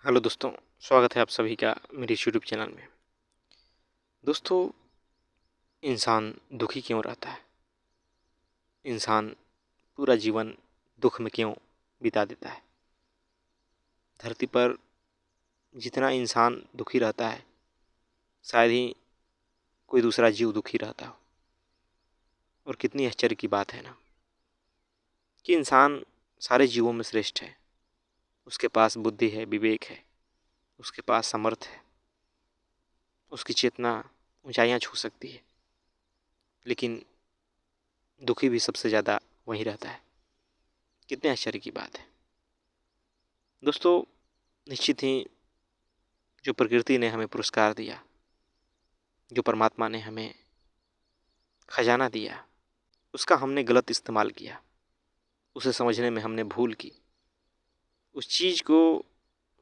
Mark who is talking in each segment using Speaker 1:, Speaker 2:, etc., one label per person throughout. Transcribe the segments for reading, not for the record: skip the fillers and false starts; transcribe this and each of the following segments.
Speaker 1: Hello दोस्तों, स्वागत है आप सभी का मेरे इस यूट्यूब चैनल में। दोस्तों, इंसान दुखी क्यों रहता है? इंसान पूरा जीवन दुख में क्यों बिता देता है? धरती पर जितना इंसान दुखी रहता है, शायद ही कोई दूसरा जीव दुखी रहता हो। और कितनी आश्चर्य की बात है ना कि इंसान सारे जीवों में श्रेष्ठ है। उसके पास बुद्धि है, विवेक है, उसके पास सामर्थ्य है, उसकी चेतना ऊंचाइयां छू सकती है। लेकिन दुखी भी सबसे ज़्यादा वही रहता है। कितने आश्चर्य की बात है दोस्तों। निश्चित ही जो प्रकृति ने हमें पुरस्कार दिया, जो परमात्मा ने हमें खजाना दिया, उसका हमने गलत इस्तेमाल किया। उसे समझने में हमने भूल की। उस चीज़ को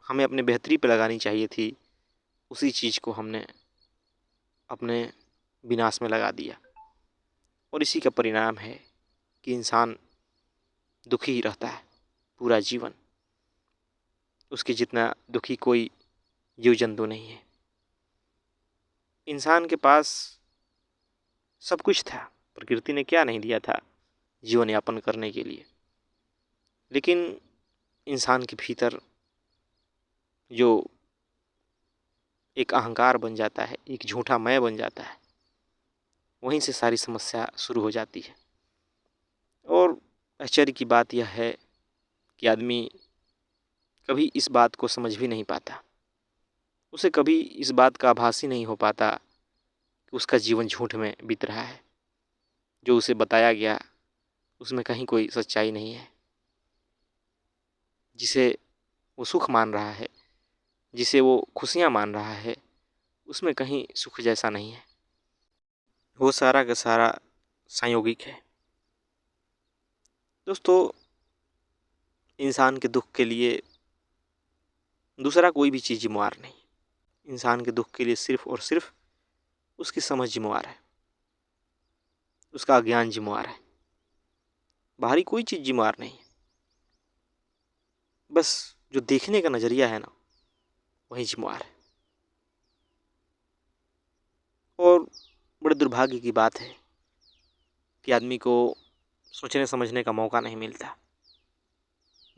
Speaker 1: हमें अपने बेहतरी पे लगानी चाहिए थी, उसी चीज़ को हमने अपने विनाश में लगा दिया। और इसी का परिणाम है कि इंसान दुखी ही रहता है पूरा जीवन। उसके जितना दुखी कोई जीव जंतु नहीं है। इंसान के पास सब कुछ था। प्रकृति ने क्या नहीं दिया था जीवन यापन करने के लिए। लेकिन इंसान के भीतर जो एक अहंकार बन जाता है, एक झूठा मैं बन जाता है, वहीं से सारी समस्या शुरू हो जाती है। और आश्चर्य की बात यह है कि आदमी कभी इस बात को समझ भी नहीं पाता। उसे कभी इस बात का आभास ही नहीं हो पाता कि उसका जीवन झूठ में बीत रहा है। जो उसे बताया गया उसमें कहीं कोई सच्चाई नहीं है। जिसे वो सुख मान रहा है, जिसे वो खुशियाँ मान रहा है, उसमें कहीं सुख जैसा नहीं है। वो सारा का सारा संयोगिक है। दोस्तों, इंसान के दुख के लिए दूसरा कोई भी चीज़ जिम्मेवार नहीं। इंसान के दुख के लिए सिर्फ और सिर्फ उसकी समझ जिम्मेवार है, उसका अज्ञान जिम्मेवार है। बाहरी कोई चीज़ जिम्मेवार नहीं है। बस जो देखने का नज़रिया है ना, वही जिम्मेवार है। और बड़े दुर्भाग्य की बात है कि आदमी को सोचने समझने का मौका नहीं मिलता।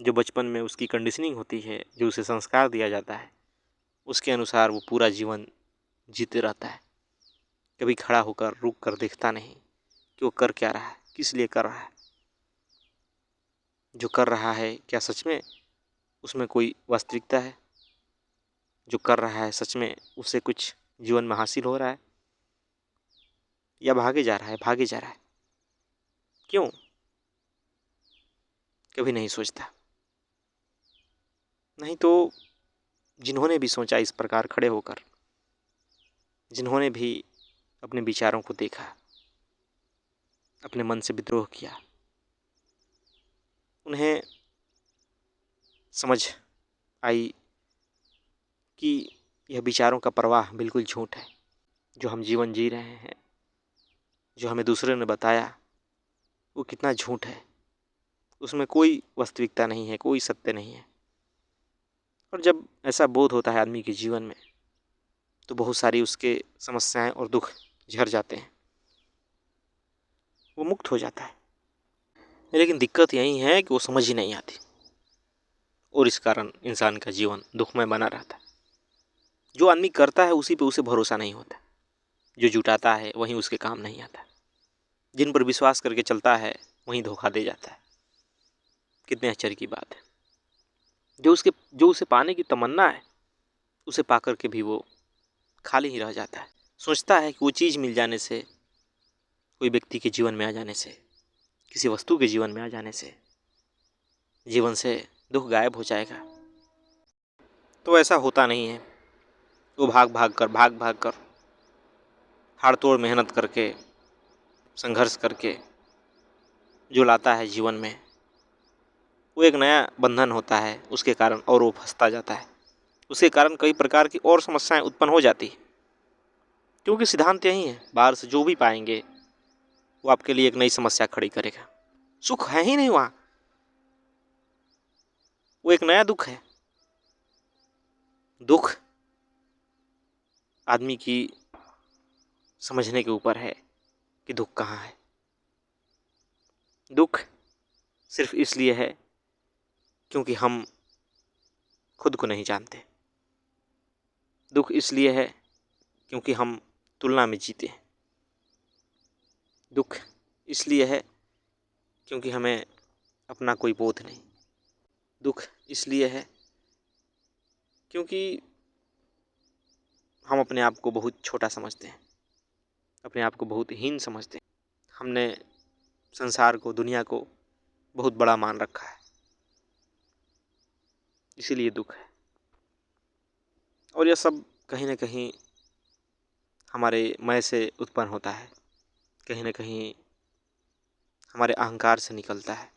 Speaker 1: जो बचपन में उसकी कंडीशनिंग होती है, जो उसे संस्कार दिया जाता है, उसके अनुसार वो पूरा जीवन जीते रहता है। कभी खड़ा होकर रुक कर देखता नहीं कि वो कर क्या रहा है, किस लिए कर रहा है। जो कर रहा है क्या सच में उसमें कोई वास्तविकता है? जो कर रहा है सच में उसे कुछ जीवन में हासिल हो रहा है, या भागे जा रहा है, भागे जा रहा है? क्यों? कभी नहीं सोचता। नहीं तो जिन्होंने भी सोचा इस प्रकार खड़े होकर, जिन्होंने भी अपने विचारों को देखा, अपने मन से विद्रोह किया, उन्हें समझ आई कि यह विचारों का प्रवाह बिल्कुल झूठ है। जो हम जीवन जी रहे हैं, जो हमें दूसरे ने बताया, वो कितना झूठ है। उसमें कोई वास्तविकता नहीं है, कोई सत्य नहीं है। और जब ऐसा बोध होता है आदमी के जीवन में, तो बहुत सारी उसके समस्याएं और दुख झड़ जाते हैं, वो मुक्त हो जाता है। लेकिन दिक्कत यही है कि वो समझ ही नहीं आती, और इस कारण इंसान का जीवन दुखमय बना रहता है। जो आदमी करता है उसी पे उसे भरोसा नहीं होता। जो जुटाता है वहीं उसके काम नहीं आता। जिन पर विश्वास करके चलता है वहीं धोखा दे जाता है। कितने आश्चर्य की बात है। जो उसे पाने की तमन्ना है, उसे पाकर के भी वो खाली ही रह जाता है। सोचता है कि वो चीज़ मिल जाने से, कोई व्यक्ति के जीवन में आ जाने से, किसी वस्तु के जीवन में आ जाने से जीवन से दुख गायब हो जाएगा। तो ऐसा होता नहीं है। वो भाग भाग कर हाड़ तोड़ मेहनत करके, संघर्ष करके जो लाता है जीवन में, वो एक नया बंधन होता है। उसके कारण और वो फंसता जाता है। उसके कारण कई प्रकार की और समस्याएं उत्पन्न हो जाती है। क्योंकि सिद्धांत यही है, बाहर से जो भी पाएंगे वो आपके लिए एक नई समस्या खड़ी करेगा। सुख है ही नहीं वहाँ, वो एक नया दुख है। दुख आदमी की समझने के ऊपर है कि दुख कहाँ है। दुख सिर्फ इसलिए है क्योंकि हम खुद को नहीं जानते। दुख इसलिए है क्योंकि हम तुलना में जीते हैं। दुख इसलिए है क्योंकि हमें अपना कोई बोध नहीं। दुख इसलिए है क्योंकि हम अपने आप को बहुत छोटा समझते हैं, अपने आप को बहुत हीन समझते हैं। हमने संसार को, दुनिया को बहुत बड़ा मान रखा है, इसीलिए दुख है। और यह सब कहीं ना कहीं हमारे मैं से उत्पन्न होता है, कहीं ना कहीं हमारे अहंकार से निकलता है।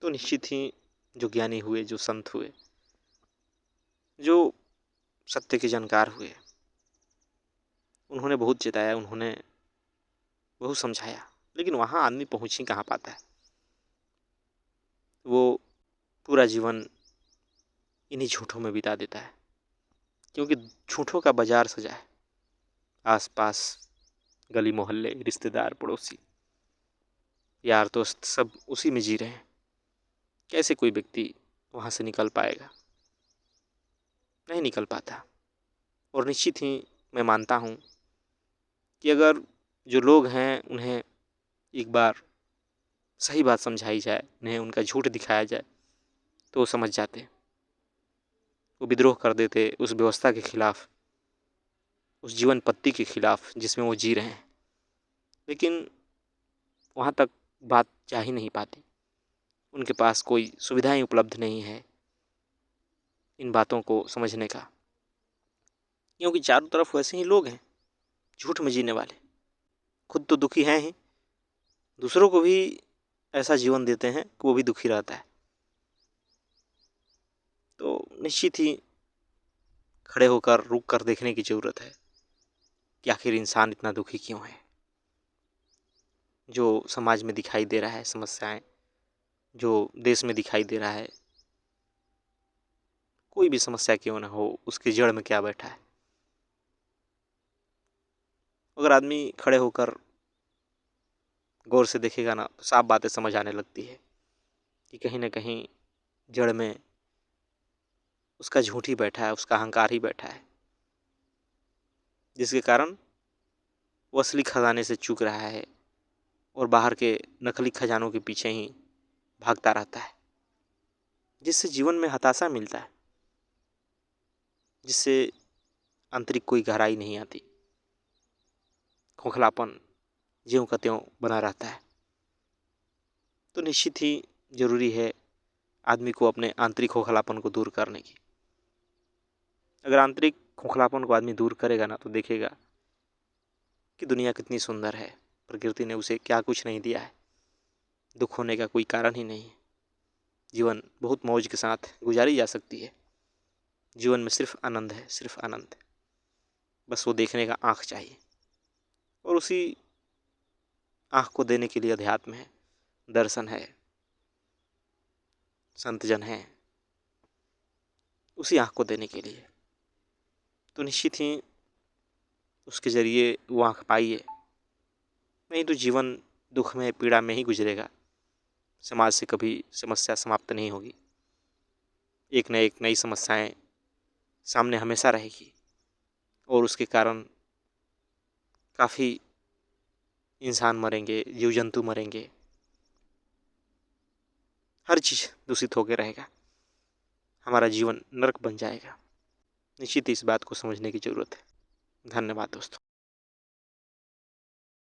Speaker 1: तो निश्चित ही जो ज्ञानी हुए, जो संत हुए, जो सत्य के जानकार हुए, उन्होंने बहुत चिताया, उन्होंने बहुत समझाया, लेकिन वहाँ आदमी पहुँच ही कहाँ पाता है। वो पूरा जीवन इन्हीं झूठों में बिता देता है, क्योंकि झूठों का बाजार सजा है। आसपास गली मोहल्ले, रिश्तेदार, पड़ोसी, यार दोस्त सब उसी में जी रहे हैं। कैसे कोई व्यक्ति वहाँ से निकल पाएगा? नहीं निकल पाता। और निश्चित ही मैं मानता हूँ कि अगर जो लोग हैं उन्हें एक बार सही बात समझाई जाए, उन्हें उनका झूठ दिखाया जाए, तो वो समझ जाते। वो विद्रोह कर देते उस व्यवस्था के खिलाफ, उस जीवन पद्धति के खिलाफ जिसमें वो जी रहे हैं। लेकिन वहाँ तक बात जा ही नहीं पाती। उनके पास कोई सुविधाएं उपलब्ध नहीं है इन बातों को समझने का, क्योंकि चारों तरफ वैसे ही लोग हैं झूठ में जीने वाले। खुद तो दुखी हैं ही, दूसरों को भी ऐसा जीवन देते हैं कि वो भी दुखी रहता है। तो निश्चित ही खड़े होकर, रुक कर देखने की ज़रूरत है कि आखिर इंसान इतना दुखी क्यों है। जो समाज में दिखाई दे रहा है समस्याएं, जो देश में दिखाई दे रहा है, कोई भी समस्या क्यों ना हो, उसकी जड़ में क्या बैठा है। अगर आदमी खड़े होकर गौर से देखेगा ना, तो साफ बातें समझ आने लगती है कि कहीं ना कहीं जड़ में उसका झूठ ही बैठा है, उसका अहंकार ही बैठा है, जिसके कारण वो असली खजाने से चूक रहा है और बाहर के नकली खजानों के पीछे ही भागता रहता है, जिससे जीवन में हताशा मिलता है, जिससे आंतरिक कोई गहराई नहीं आती। खोखलापन ज्यों का त्यों बना रहता है। तो निश्चित ही जरूरी है आदमी को अपने आंतरिक खोखलापन को दूर करने की। अगर आंतरिक खोखलापन को आदमी दूर करेगा ना, तो देखेगा कि दुनिया कितनी सुंदर है, प्रकृति ने उसे क्या कुछ नहीं दिया है। दुख होने का कोई कारण ही नहीं है। जीवन बहुत मौज के साथ गुजारी जा सकती है। जीवन में सिर्फ आनंद है, सिर्फ आनंद। बस वो देखने का आँख चाहिए, और उसी आँख को देने के लिए अध्यात्म है, दर्शन है, संतजन है, उसी आँख को देने के लिए। तो निश्चित ही उसके ज़रिए वो आँख पाइए, नहीं तो जीवन दुख में, पीड़ा में ही गुजरेगा। समाज से कभी समस्या समाप्त नहीं होगी। एक न एक नई समस्याएं सामने हमेशा रहेगी, और उसके कारण काफ़ी इंसान मरेंगे, जीव जंतु मरेंगे, हर चीज़ दूषित होकर रहेगा। हमारा जीवन नरक बन जाएगा। निश्चित इस बात को समझने की ज़रूरत है। धन्यवाद दोस्तों।